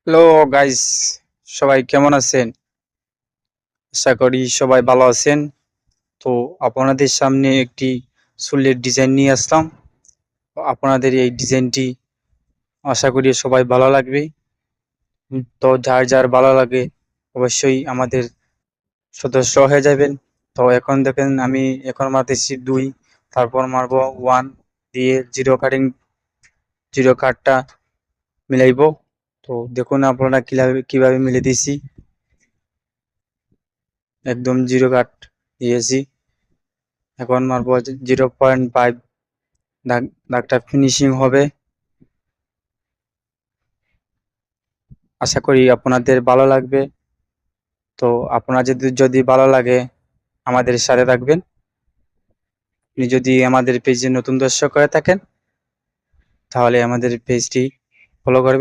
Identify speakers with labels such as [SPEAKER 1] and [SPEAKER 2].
[SPEAKER 1] Hello guys, সবাই কেমন আছেন? আশা করি সবাই ভালো আছেন। তো আপনাদের সামনে একটি চুলের ডিজাইন নিয়ে আসলাম। তো আপনাদের এই ডিজাইনটি আশা করি সবাই ভালো লাগবে। তো যার যার ভালো লাগে অবশ্যই আমাদের সদস্য হয়ে যাবেন। তো এখন দেখেন আমি এখন মারতেছি 2, তারপর মারবো 1 দিয়ে জিরো কাটটা মিলাইবো। তো দেখুন আপনারা কিভাবে মিলে দিছি, একদম জিরো কাট দিয়েছি। এখন মারবো 0.5, দাগটা ফিনিশিং হবে। আশা করি আপনাদের ভালো লাগবে। তো আপনার যদি ভালো লাগে আমাদের সাথে থাকবেন। আপনি যদি আমাদের পেজে নতুন দর্শক হয়ে থাকেন তাহলে আমাদের পেজটি ফলো করবেন।